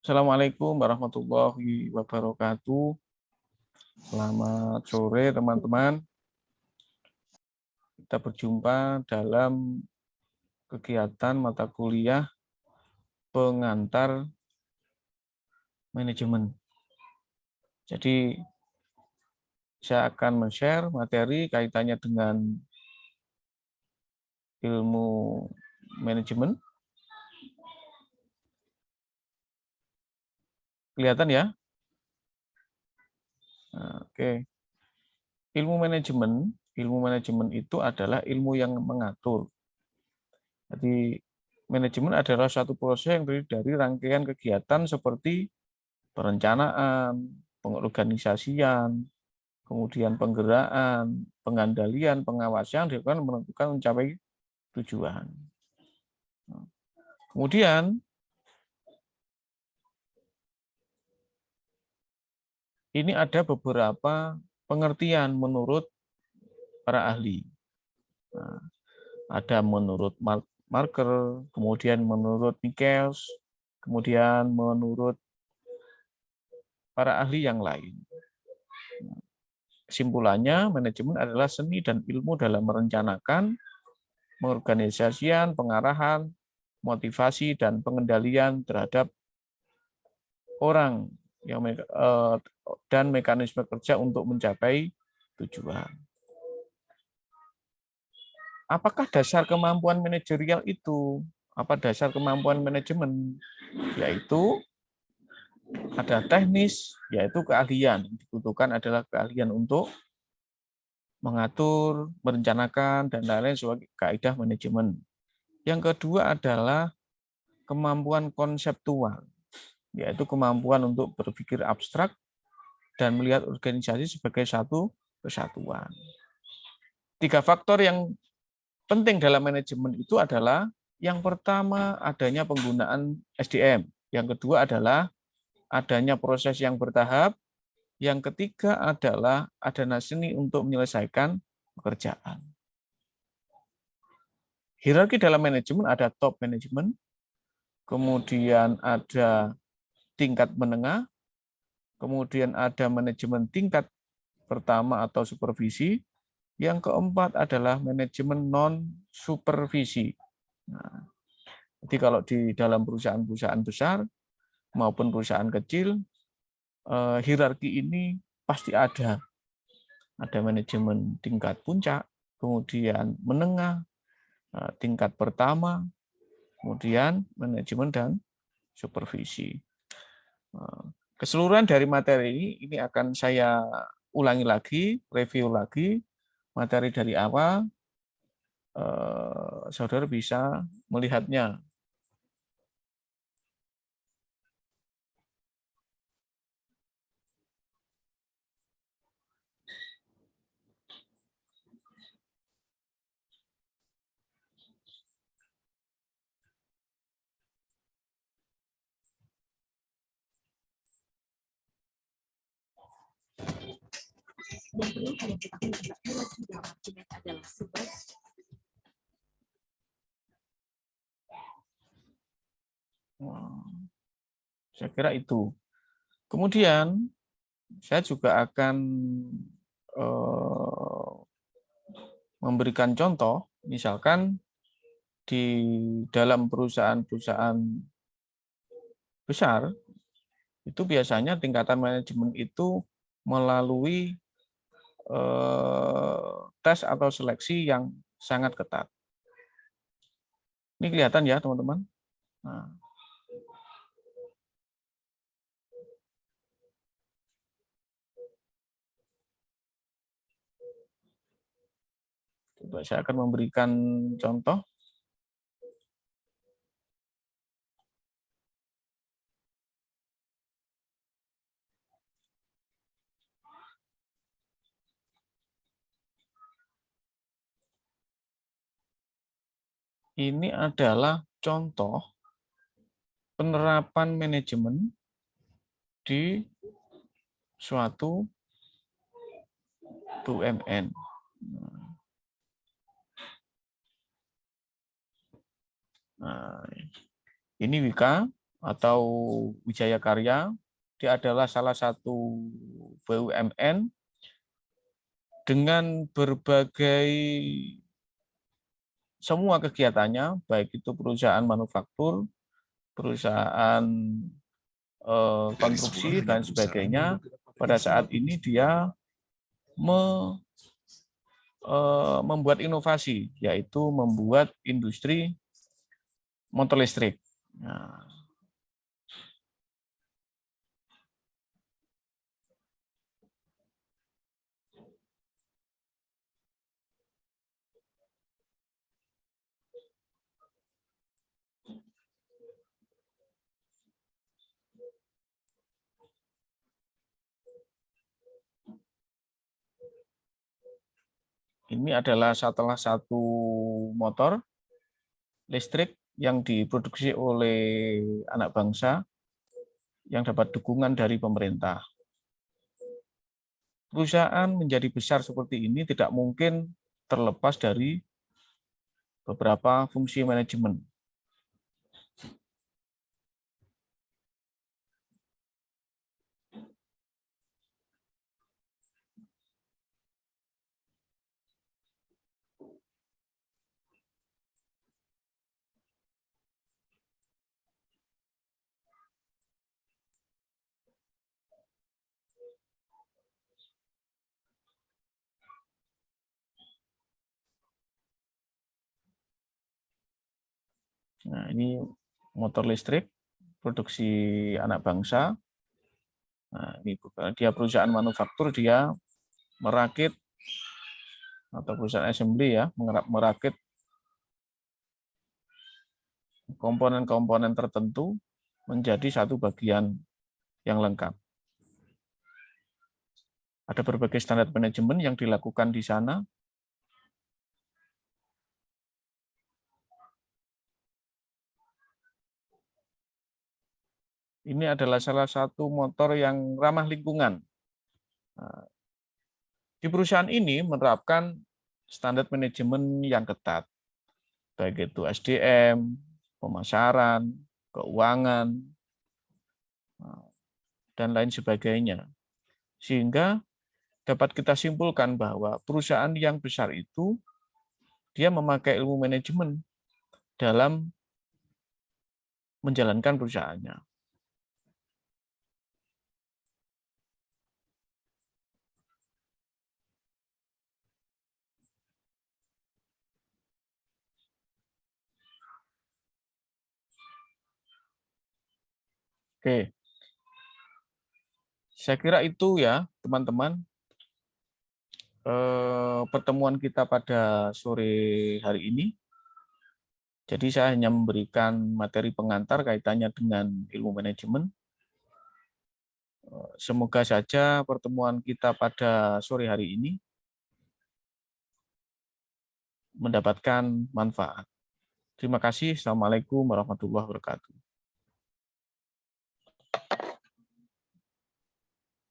Assalamualaikum warahmatullahi wabarakatuh. Selamat sore teman-teman. Kita berjumpa dalam kegiatan mata kuliah pengantar manajemen. Jadi saya akan men-share materi kaitannya dengan ilmu manajemen. Kelihatan ya? Nah, oke. Ilmu manajemen itu adalah ilmu yang mengatur. Jadi manajemen adalah suatu proses yang terdiri dari rangkaian kegiatan seperti perencanaan, pengorganisasian, kemudian penggeraan, pengendalian, pengawasan dilakukan menentukan mencapai tujuan. Kemudian ini ada beberapa pengertian menurut para ahli. Nah, ada menurut Marker, kemudian menurut Michels, kemudian menurut para ahli yang lain. Kesimpulannya, manajemen adalah seni dan ilmu dalam merencanakan, pengorganisasian, pengarahan, motivasi, dan pengendalian terhadap orang dan mekanisme kerja untuk mencapai tujuan. Apakah dasar kemampuan manajerial itu? Apa dasar kemampuan manajemen? Yaitu ada teknis, yaitu keahlian. Dibutuhkan adalah keahlian untuk mengatur, merencanakan, dan lain-lain sebagai kaidah manajemen. Yang kedua adalah kemampuan konseptual, yaitu kemampuan untuk berpikir abstrak dan melihat organisasi sebagai satu kesatuan. 3 faktor yang penting dalam manajemen itu adalah yang pertama adanya penggunaan SDM, yang kedua adalah adanya proses yang bertahap, yang ketiga adalah adanya seni untuk menyelesaikan pekerjaan. Hierarki dalam manajemen ada top manajemen, kemudian ada tingkat menengah, kemudian ada manajemen tingkat pertama atau supervisi, yang keempat adalah manajemen non-supervisi. Nah, jadi kalau di dalam perusahaan-perusahaan besar maupun perusahaan kecil, hierarki ini pasti ada. Ada manajemen tingkat puncak, kemudian menengah, tingkat pertama, kemudian manajemen dan supervisi. Keseluruhan dari materi ini akan saya ulangi lagi, review lagi, materi dari awal, saudara bisa melihatnya. Saya kira itu. Kemudian saya juga akan memberikan contoh, misalkan di dalam perusahaan-perusahaan besar, itu biasanya tingkatan manajemen itu melalui tes atau seleksi yang sangat ketat. Ini kelihatan ya, teman-teman. Nah, coba saya akan memberikan contoh. Ini adalah contoh penerapan manajemen di suatu BUMN. Nah, ini Wika, atau Wijaya Karya. Dia adalah salah satu BUMN dengan berbagai semua kegiatannya, baik itu perusahaan manufaktur, perusahaan konstruksi, dan sebagainya. Pada saat ini dia membuat inovasi, yaitu membuat industri motor listrik. Nah, ini adalah salah satu motor listrik yang diproduksi oleh anak bangsa yang dapat dukungan dari pemerintah. Perusahaan menjadi besar seperti ini tidak mungkin terlepas dari beberapa fungsi manajemen. Nah, ini motor listrik produksi anak bangsa. Nah, ini dia perusahaan manufaktur, dia merakit atau perusahaan assembly ya, merakit komponen-komponen tertentu menjadi satu bagian yang lengkap. Ada berbagai standar manajemen yang dilakukan di sana. Ini adalah salah satu motor yang ramah lingkungan. Di perusahaan ini menerapkan standar manajemen yang ketat, baik itu SDM, pemasaran, keuangan, dan lain sebagainya. Sehingga dapat kita simpulkan bahwa perusahaan yang besar itu dia memakai ilmu manajemen dalam menjalankan perusahaannya. Oke, saya kira itu ya teman-teman pertemuan kita pada sore hari ini. Jadi saya hanya memberikan materi pengantar kaitannya dengan ilmu manajemen. Semoga saja pertemuan kita pada sore hari ini mendapatkan manfaat. Terima kasih. Assalamualaikum warahmatullahi wabarakatuh.